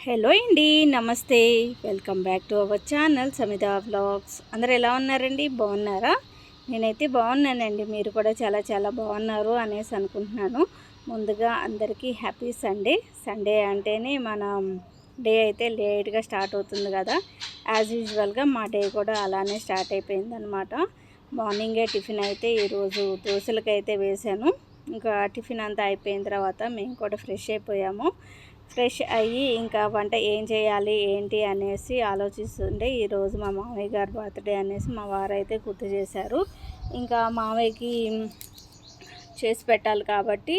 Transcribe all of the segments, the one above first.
Hello అండి, నమస్తే. Welcome back to our channel Samitha vlogs. అందరు ఎలా ఉన్నారండి? బాగున్నారా? నేనైతే బాగున్నానండి. మీరు కూడా చాలా చాలా బాగున్నారు అనేసి అనుకుంటున్నాను. ముందుగా అందరికీ హ్యాపీ సండే. సండే అంటేనే మన డే అయితే లేట్గా స్టార్ట్ అవుతుంది కదా. యాజ్ యూజువల్గా మా డే కూడా అలానే స్టార్ట్ అయిపోయిందనమాట. మార్నింగే టిఫిన్ అయితే ఈరోజు దోశలకైతే వేశాను. ఇంకా టిఫిన్ అంతా అయిపోయిన తర్వాత మేము కూడా ఫ్రెష్ అయిపోయాము. ఫ్రెష్ అయ్యి ఇంకా వంట ఏం చేయాలి ఏంటి అనేసి ఆలోచిస్తుంటే ఈరోజు మా మామయ్య గారి బర్త్డే అనేసి మా వారైతే గుర్తు చేశారు. ఇంకా మామయ్యకి చేసి పెట్టాలి కాబట్టి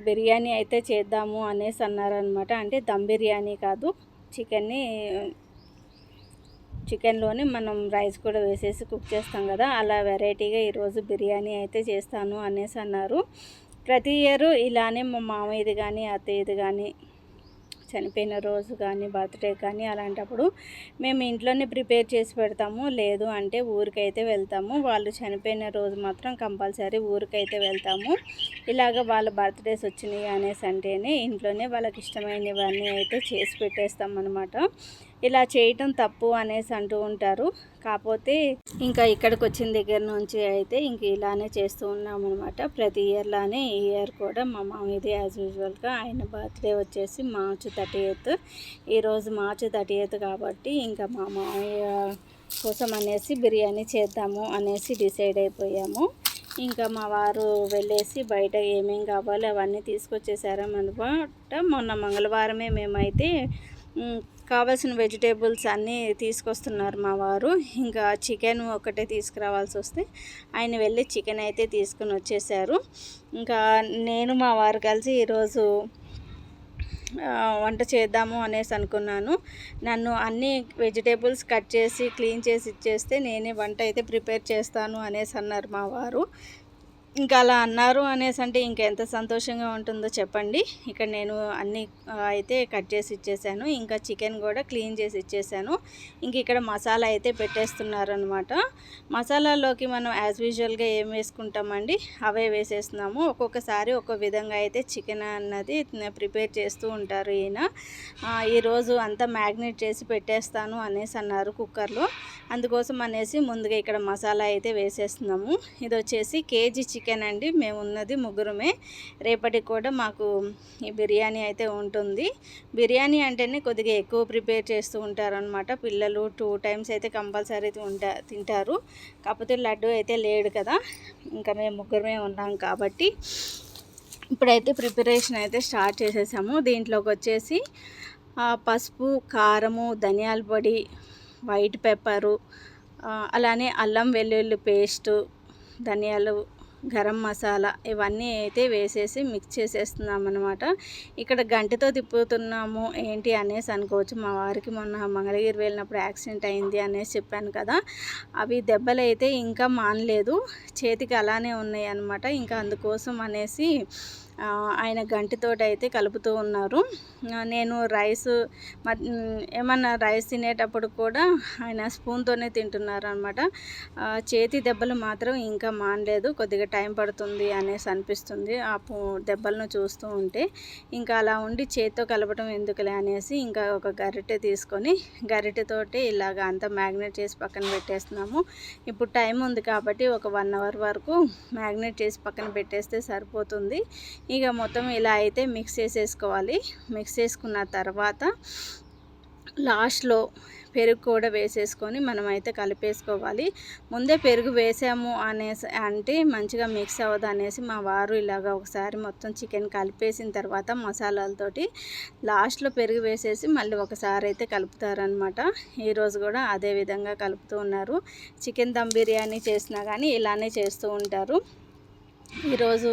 బిర్యానీ అయితే చేద్దాము అనేసి అన్నారనమాట. అంటే దమ్ బిర్యానీ కాదు, చికెన్లోనే మనం రైస్ కూడా వేసేసి కుక్ చేస్తాం కదా, అలా వెరైటీగా ఈరోజు బిర్యానీ అయితే చేస్తాను అనేసి అన్నారు. ప్రతి ఇయర్ ఇలానే మా మామయ్యది కానీ అత్తయ్యది కానీ చనిపోయిన రోజు కానీ బర్త్డే కానీ అలాంటప్పుడు మేము ఇంట్లోనే ప్రిపేర్ చేసి పెడతాము. లేదు అంటే ఊరికైతే వెళ్తాము. వాళ్ళు చనిపోయిన రోజు మాత్రం కంపల్సరీ ఊరికైతే వెళ్తాము. ఇలాగ వాళ్ళ బర్త్డేస్ వచ్చినాయి అనేసి అంటేనే ఇంట్లోనే వాళ్ళకి ఇష్టమైనవన్నీ అయితే చేసి పెట్టేస్తాం అన్నమాట. ఇలా చేయటం తప్పు అనేసి అంటూ ఉంటారు. కాకపోతే ఇంకా ఇక్కడికి వచ్చిన దగ్గర నుంచి అయితే ఇంక ఇలానే చేస్తూ ఉన్నాం అనమాట. ప్రతి ఇయర్లానే ఈ ఇయర్ కూడా మా మామయ్యది యాజ్ యూజువల్గా ఆయన బర్త్డే వచ్చేసి మార్చ్ 30th. ఈరోజు మార్చ్ 30th కాబట్టి ఇంకా మా మామయ్య కోసం అనేసి బిర్యానీ చేద్దాము అనేసి డిసైడ్ అయిపోయాము. ఇంకా మా వారు వెళ్ళేసి బయట ఏమేం కావాలో అవన్నీ తీసుకొచ్చేసారన్నమాట. మొన్న మంగళవారమే మేమైతే కావాల్సిన వెజిటేబుల్స్ అన్నీ తీసుకొస్తున్నారు మా వారు. ఇంకా చికెన్ ఒకటే తీసుకురావాల్సి వస్తే ఆయన వెళ్ళి చికెన్ అయితే తీసుకుని వచ్చేసారు. ఇంకా నేను మా వారు కలిసి ఈరోజు వంట చేద్దాము అనేసి అనుకున్నాను. నన్ను అన్ని వెజిటేబుల్స్ కట్ చేసి క్లీన్ చేసి ఇచ్చేస్తే నేనే వంట అయితే ప్రిపేర్ చేస్తాను అనేసి అన్నారు మా వారు. ఇంకా అలా అన్నారు అనేసి అంటే ఇంకెంత సంతోషంగా ఉంటుందో చెప్పండి. ఇక్కడ నేను అన్నీ అయితే కట్ చేసి ఇచ్చేసాను. ఇంకా చికెన్ కూడా క్లీన్ చేసి ఇచ్చేసాను. ఇంక ఇక్కడ మసాలా అయితే పెట్టేస్తున్నారనమాట. మసాలాలోకి మనం యాజ్ యూజువల్గా ఏం వేసుకుంటామండి అవే వేసేస్తున్నాము. ఒక్కొక్కసారి ఒక్కో విధంగా అయితే చికెన్ అన్నది ప్రిపేర్ చేస్తూ ఉంటారు ఈయన. ఈరోజు అంతా మ్యాగ్నేట్ చేసి పెట్టేస్తాను అనేసి అన్నారు కుక్కర్లో. అందుకోసం అనేసి ముందుగా ఇక్కడ మసాలా అయితే వేసేస్తున్నాము. ఇది వచ్చేసి కేజీ చికెన్ అండి. మేము ఉన్నది ముగ్గురమే. రేపటికి కూడా మాకు ఈ బిర్యానీ అయితే ఉంటుంది. బిర్యానీ అంటేనే కొద్దిగా ఎక్కువ ప్రిపేర్ చేస్తూ ఉంటారనమాట. పిల్లలు 2 times అయితే కంపల్సరీ తింటారు. కాకపోతే లడ్డు అయితే లేడు కదా, ఇంకా మేము ముగ్గురమే ఉన్నాం కాబట్టి ఇప్పుడైతే ప్రిపరేషన్ అయితే స్టార్ట్ చేసేసాము. దీంట్లోకి వచ్చేసి పసుపు, కారము, ధనియాల పొడి, వైట్ పెప్పరు, అలానే అల్లం వెల్లుల్లి పేస్టు, ధనియాలు, గరం మసాలా ఇవన్నీ అయితే వేసేసి మిక్స్ చేసేస్తున్నాం అనమాట. ఇక్కడ గంటతో తిప్పుతున్నాము ఏంటి అనేసి అనుకోవచ్చు. మా వారికి మొన్న మంగళగిరి వెళ్ళినప్పుడు యాక్సిడెంట్ అయింది అనేసి చెప్పాను కదా, అవి దెబ్బలు అయితే ఇంకా మానలేదు, చేతికి అలానే ఉన్నాయి అనమాట. ఇంకా అందుకోసం అనేసి ఆయన గంటితోటి అయితే కలుపుతూ ఉన్నారు. నేను ఏమన్నా రైస్ తినేటప్పుడు కూడా ఆయన స్పూన్తోనే తింటున్నారు అనమాట. చేతి దెబ్బలు మాత్రం ఇంకా మానలేదు, కొద్దిగా టైం పడుతుంది అనేసి అనిపిస్తుంది ఆ దెబ్బలను చూస్తూ ఉంటే. ఇంకా అలా ఉండి చేతితో కలపడం ఎందుకులే అనేసి ఇంకా ఒక గరిటె తీసుకొని గరిటెతోటి ఇలాగ అంతా మ్యాగ్నేట్ చేసి పక్కన పెట్టేస్తున్నాము. ఇప్పుడు టైం ఉంది కాబట్టి ఒక 1 hour వరకు మ్యాగ్నేట్ చేసి పక్కన పెట్టేస్తే సరిపోతుంది. ఇక మొత్తం ఇలా అయితే మిక్స్ చేసేసుకోవాలి. మిక్స్ చేసుకున్న తర్వాత లాస్ట్లో పెరుగు కూడా వేసేసుకొని మనమైతే కలిపేసుకోవాలి. ముందే పెరుగు వేసాము అనేసి అంటే మంచిగా మిక్స్ అవ్వదు అనేసి మా వారు ఇలాగ ఒకసారి మొత్తం చికెన్ కలిపేసిన తర్వాత మసాలాలతోటి లాస్ట్లో పెరుగు వేసేసి మళ్ళీ ఒకసారి అయితే కలుపుతారనమాట. ఈరోజు కూడా అదే విధంగా కలుపుతూ ఉన్నారు. చికెన్ దమ్ బిర్యానీ చేసినా కానీ ఇలానే చేస్తూ ఉంటారు. ఈరోజు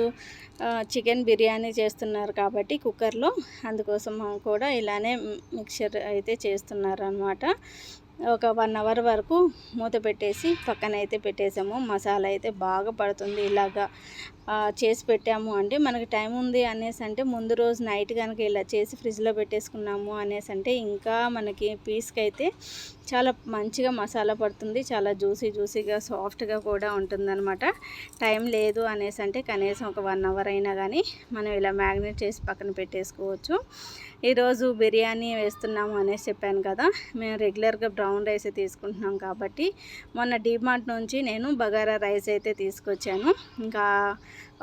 చికెన్ బిర్యానీ చేస్తున్నారు కాబట్టి కుక్కర్లో, అందుకోసం కూడా ఇలానే మిక్చర్ అయితే చేస్తున్నారు అనమాట. ఒక 1 hour వరకు మూత పెట్టేసి పక్కన అయితే పెట్టేసాము. మసాలా అయితే బాగా పడుతుంది. ఇలాగా చేసి పెట్టాము అంటే మనకి టైం ఉంది అనేసి అంటే ముందు రోజు నైట్ కనుక ఇలా చేసి ఫ్రిడ్జ్లో పెట్టేసుకున్నాము అనేసి అంటే ఇంకా మనకి పీస్కి అయితే చాలా మంచిగా మసాలా పడుతుంది. చాలా జ్యూసీగా సాఫ్ట్గా కూడా ఉంటుందన్నమాట. టైం లేదు అనేసి అంటే కనీసం ఒక 1 hour అయినా కానీ మనం ఇలా మ్యాగ్నేట్ చేసి పక్కన పెట్టేసుకోవచ్చు. ఈరోజు బిర్యానీ వేస్తున్నాము అనేసి చెప్పాను కదా. మేము రెగ్యులర్గా బ్రౌన్ రైస్ తీసుకుంటున్నాం కాబట్టి మొన్న డీమార్ట్ నుంచి నేను బగారా రైస్ అయితే తీసుకొచ్చాను. ఇంకా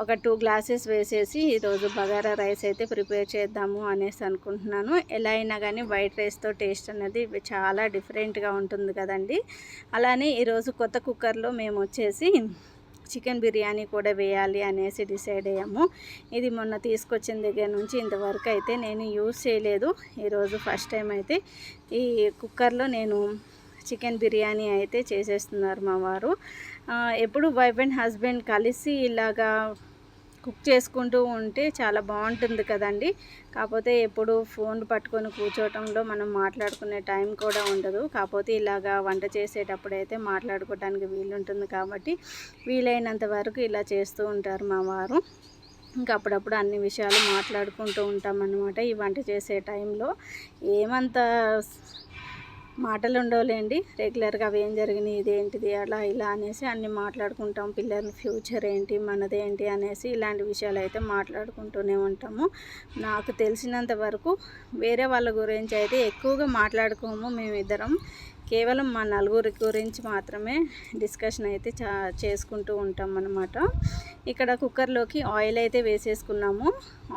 ఒక 2 గ్లాసెస్ వేసేసి ఈరోజు బగారా రైస్ అయితే ప్రిపేర్ చేద్దాము అనేసి అనుకుంటున్నాను. ఎలా అయినా కానీ వైట్ రైస్తో టేస్ట్ అనేది చాలా డిఫరెంట్గా ఉంటుంది కదండి. అలానే ఈరోజు కొత్త కుక్కర్లో మేము వచ్చేసి చికెన్ బిర్యానీ కూడా వేయాలి అనేసి డిసైడ్ అయ్యాము. ఇది మొన్న తీసుకొచ్చిన దగ్గర నుంచి ఇంతవరకు అయితే నేను యూజ్ చేయలేదు. ఈరోజు ఫస్ట్ టైం అయితే ఈ కుక్కర్లో నేను చికెన్ బిర్యానీ అయితే చేసేస్తున్నారు మా వారు. ఎప్పుడు వైఫ్ అండ్ హస్బెండ్ కలిసి ఇలాగా కుక్ చేసుకుంటూ ఉంటే చాలా బాగుంటుంది కదండి. కాకపోతే ఎప్పుడు ఫోన్ పట్టుకొని కూర్చోవటంలో మనం మాట్లాడుకునే టైం కూడా ఉండదు. కాకపోతే ఇలాగా వంట చేసేటప్పుడు అయితే మాట్లాడుకోవడానికి వీలుంటుంది కాబట్టి వీలైనంత వరకు ఇలా చేస్తూ ఉంటారు మా వారు. ఇంకా అప్పుడప్పుడు అన్ని విషయాలు మాట్లాడుకుంటూ ఉంటాం అన్నమాట. ఈ వంట చేసే టైంలో ఏమంత మాటలు ఉండవులేండి. రెగ్యులర్గా అవి ఏం జరిగినాయి, ఇదేంటిది, అలా ఇలా అనేసి అన్నీ మాట్లాడుకుంటాం. పిల్లల ఫ్యూచర్ ఏంటి, మనదేంటి అనేసి ఇలాంటి విషయాలు అయితే మాట్లాడుకుంటూనే ఉంటాము. నాకు తెలిసినంత వరకు వేరే వాళ్ళ గురించి అయితే ఎక్కువగా మాట్లాడుకోము మేమిద్దరం. కేవలం మా నలుగురి గురించి మాత్రమే డిస్కషన్ అయితే చేసుకుంటూ ఉంటాం అన్నమాట. ఇక్కడ కుక్కర్లోకి ఆయిల్ అయితే వేసేసుకున్నాము.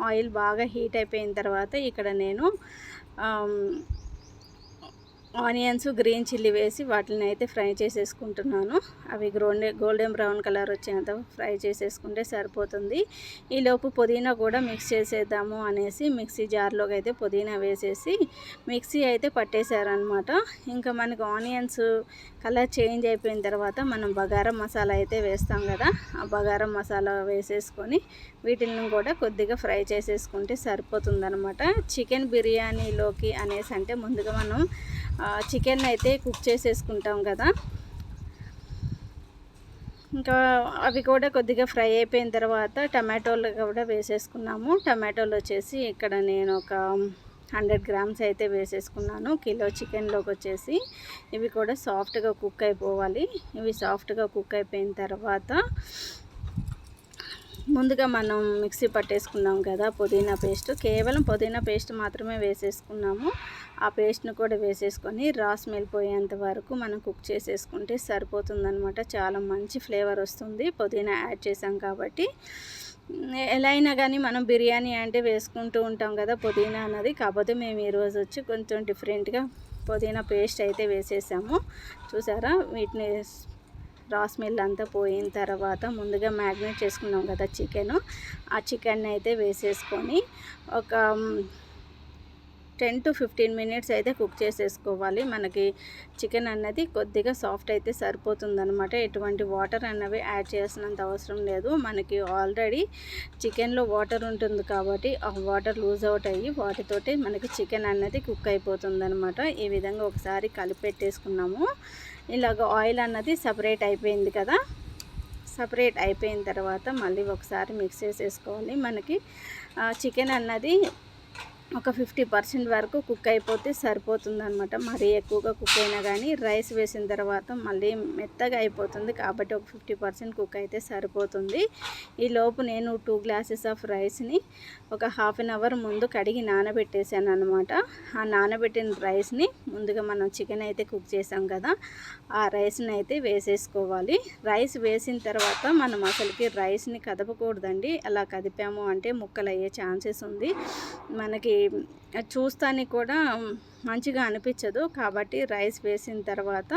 ఆయిల్ బాగా హీట్ అయిపోయిన తర్వాత ఇక్కడ నేను ఆనియన్స్, గ్రీన్ చిల్లీ వేసి వాటిని అయితే ఫ్రై చేసేసుకుంటున్నాను. అవి గోల్డెన్ బ్రౌన్ కలర్ వచ్చేంత ఫ్రై చేసేసుకుంటే సరిపోతుంది. ఈలోపు పుదీనా కూడా మిక్స్ చేసేద్దాము అనేసి మిక్సీ జార్లోకి అయితే పుదీనా వేసేసి మిక్సీ అయితే పట్టేశారనమాట. ఇంకా మనకు ఆనియన్స్ కలర్ చేంజ్ అయిపోయిన తర్వాత మనం బగారం మసాలా అయితే వేస్తాం కదా. ఆ బగారం మసాలా వేసేసుకొని వీటిని కూడా కొద్దిగా ఫ్రై చేసేసుకుంటే సరిపోతుందనమాట. చికెన్ బిర్యానీలోకి అనేసి అంటే ముందుగా మనం చికెన్ అయితే కుక్ చేసేసుకుంటాం కదా. ఇంకా అవి కూడా కొద్దిగా ఫ్రై అయిపోయిన తర్వాత టమాటోలు కూడా వేసేసుకున్నాము. టమాటోలు వచ్చేసి ఇక్కడ నేను ఒక 100 గ్రామ్స్ అయితే వేసేసుకున్నాను. కిలో చికెన్లోకి వచ్చేసి ఇవి కూడా సాఫ్ట్గా కుక్ అయిపోవాలి. ఇవి సాఫ్ట్గా కుక్ అయిపోయిన తర్వాత ముందుగా మనం మిక్సీ పట్టేసుకున్నాం కదా పుదీనా పేస్ట్, కేవలం పుదీనా పేస్ట్ మాత్రమే వేసేసుకున్నాము. ఆ పేస్ట్ను కూడా వేసేసుకొని రా స్మెల్ పోయేంత వరకు మనం కుక్ చేసేసుకుంటే సరిపోతుందనమాట. చాలా మంచి ఫ్లేవర్ వస్తుంది పుదీనా యాడ్ చేసాం కాబట్టి. ఎలా అయినా కానీ మనం బిర్యానీ అంటే వేసుకుంటూ ఉంటాం కదా పుదీనా అన్నది. కాకపోతే మేము ఈరోజు వచ్చి కొంచెం డిఫరెంట్గా పుదీనా పేస్ట్ అయితే వేసేసాము. చూసారా, వీటిని రా స్మెల్ అంతా పోయిన తర్వాత ముందుగా మ్యాగ్నేట్ చేసుకున్నాం కదా చికెను, ఆ చికెన్ అయితే వేసేసుకొని ఒక 10 to 15 మినిట్స్ అయితే కుక్ చేసేసుకోవాలి. మనకి చికెన్ అన్నది కొద్దిగా సాఫ్ట్ అయితే సరిపోతుందన్నమాట. ఎటువంటి వాటర్ అన్నవి యాడ్ చేసినంత అవసరం లేదు. మనకి ఆల్రెడీ చికెన్లో వాటర్ ఉంటుంది కాబట్టి ఆ వాటర్ లూజ్ అవుట్ అయ్యి వాటితోటి మనకి చికెన్ అన్నది కుక్ అయిపోతుందన్నమాట. ఈ విధంగా ఒకసారి కలిపెట్టేసుకున్నాము. ఇలాగ ఆయిల్ అన్నది సపరేట్ అయిపోయింది కదా. సపరేట్ అయిపోయిన తర్వాత మళ్ళీ ఒకసారి మిక్స్ చేసేసుకోవాలి. మనకి చికెన్ అన్నది ఒక 50% వరకు కుక్ అయిపోతే సరిపోతుందన్నమాట. మరీ ఎక్కువగా కుక్ అయినా కానీ రైస్ వేసిన తర్వాత మళ్ళీ మెత్తగా అయిపోతుంది కాబట్టి ఒక 50% కుక్ అయితే సరిపోతుంది. ఈ లోపు నేను 2 గ్లాసెస్ ఆఫ్ రైస్ని ఒక ½ అన్ అవర్ ముందు కడిగి నానబెట్టేసాను అనమాట. ఆ నానబెట్టిన రైస్ని ముందుగా మనం చికెన్ అయితే కుక్ చేసాం కదా, ఆ రైస్ని అయితే వేసేసుకోవాలి. రైస్ వేసిన తర్వాత మనం అసలుకి రైస్ని కదపకూడదండి. అలా కదిపాము అంటే ముక్కలు అయ్యే ఛాన్సెస్ ఉంది. మనకి చూస్తానికి కూడా మంచిగా అనిపించదు. కాబట్టి రైస్ వేసిన తర్వాత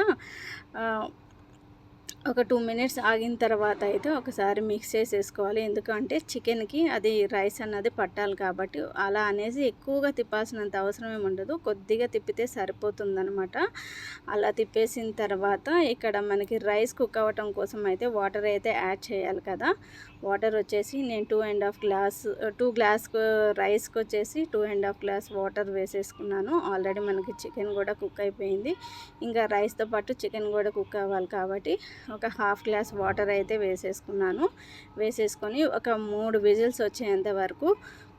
ఒక 2 మినిట్స్ ఆగిన తర్వాత అయితే ఒకసారి మిక్స్ చేసేసుకోవాలి. ఎందుకంటే చికెన్కి అది రైస్ అన్నది పట్టాలి కాబట్టి. అలా అనేసి ఎక్కువగా తిప్పాల్సినంత అవసరం ఏమి ఉండదు, కొద్దిగా తిప్పితే సరిపోతుందనమాట. అలా తిప్పేసిన తర్వాత ఇక్కడ మనకి రైస్ కుక్ అవ్వటం కోసం అయితే వాటర్ అయితే యాడ్ చేయాలి కదా. వాటర్ వచ్చేసి నేను 2 గ్లాస్ రైస్కి వచ్చేసి 2.5 గ్లాస్ వాటర్ వేసేసుకున్నాను. ఆల్రెడీ మనకి చికెన్ కూడా కుక్ అయిపోయింది. ఇంకా రైస్తో పాటు చికెన్ కూడా కుక్ అవ్వాలి కాబట్టి ఒక ½ గ్లాస్ వాటర్ అయితే వేసేసుకున్నాను. వేసేసుకొని ఒక 3 విజిల్స్ వచ్చేంత వరకు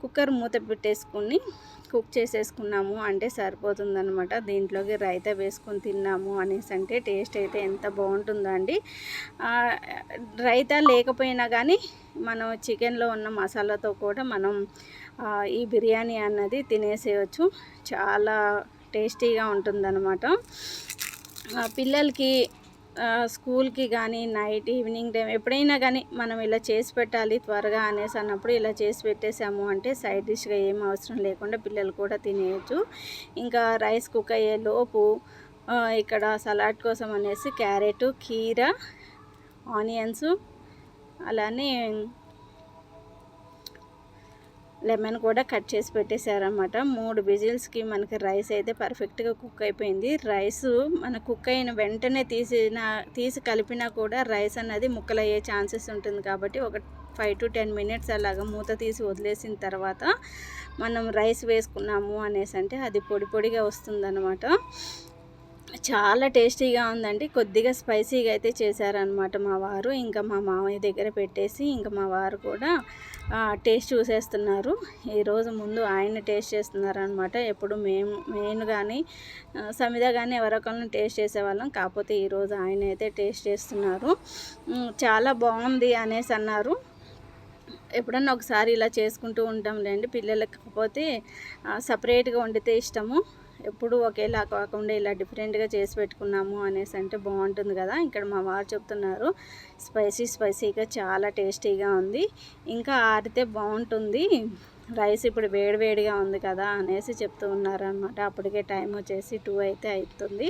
కుక్కర్ మూత పెట్టేసుకొని కుక్ చేసేసుకున్నాము అంటే సరిపోతుందనమాట. దీంట్లోకి రైతా వేసుకొని తిన్నాము అనేసి అంటే టేస్ట్ అయితే ఎంత బాగుంటుందో అండి. రైతా లేకపోయినా కానీ మనం చికెన్లో ఉన్న మసాలాతో కూడా మనం ఈ బిర్యానీ అన్నది తినేసేయచ్చు. చాలా టేస్టీగా ఉంటుందన్నమాట. పిల్లలకి స్కూల్కి కానీ నైట్ ఈవినింగ్ టైం ఎప్పుడైనా కానీ మనం ఇలా చేసి పెట్టాలి త్వరగా అనేసి అన్నప్పుడు ఇలా చేసి పెట్టేసాము అంటే సైడ్ డిష్గా ఏం అవసరం లేకుండా పిల్లలు కూడా తినేయచ్చు. ఇంకా రైస్ కుక్ అయ్యే లోపు ఇక్కడ సలాడ్ కోసం అనేసి క్యారెట్, కీర, ఆనియన్స్, అలానే లెమన్ కూడా కట్ చేసి పెట్టేశారనమాట. 3 విజిల్స్కి మనకి రైస్ అయితే పర్ఫెక్ట్గా కుక్ అయిపోయింది. రైసు మన కుక్ అయిన వెంటనే తీసి కలిపినా కూడా రైస్ అన్నది ముక్కలయ్యే ఛాన్సెస్ ఉంటుంది. కాబట్టి ఒక 5 to 10 మినిట్స్ అలాగా మూత తీసి వదిలేసిన తర్వాత మనం రైస్ వేసుకున్నాము అనేసి అంటే అది పొడి పొడిగా వస్తుందన్నమాట. చాలా టేస్టీగా ఉందండి. కొద్దిగా స్పైసీగా అయితే చేశారనమాట మా వారు. ఇంకా మా మామయ్య దగ్గర పెట్టేసి ఇంకా మా వారు కూడా టేస్ట్ చూసేస్తున్నారు. ఈరోజు ముందు ఆయన టేస్ట్ చేస్తున్నారనమాట. ఎప్పుడు నేను కానీ సమిత కానీ ఎవరొకరిని టేస్ట్ చేసేవాళ్ళం. కాకపోతే ఈరోజు ఆయన అయితే టేస్ట్ చేస్తున్నారు. చాలా బాగుంది అనేసి అన్నారు. ఎప్పుడన్నా ఒకసారి ఇలా చేసుకుంటూ ఉంటాంలేండి. పిల్లలకి కాకపోతే సపరేట్గా వండితే ఇష్టము. ఎప్పుడు ఒకేలా కాకుండా ఇలా డిఫరెంట్గా చేసి పెట్టుకున్నాము అనేసి అంటే బాగుంటుంది కదా. ఇక్కడ మా వారు చెప్తున్నారు స్పైసీగా చాలా టేస్టీగా ఉంది, ఇంకా ఆరితే బాగుంటుంది, రైస్ ఇప్పుడు వేడివేడిగా ఉంది కదా అనేసి చెప్తూ ఉన్నారనమాట. అప్పటికే టైం వచ్చేసి 2 అయితే అవుతుంది.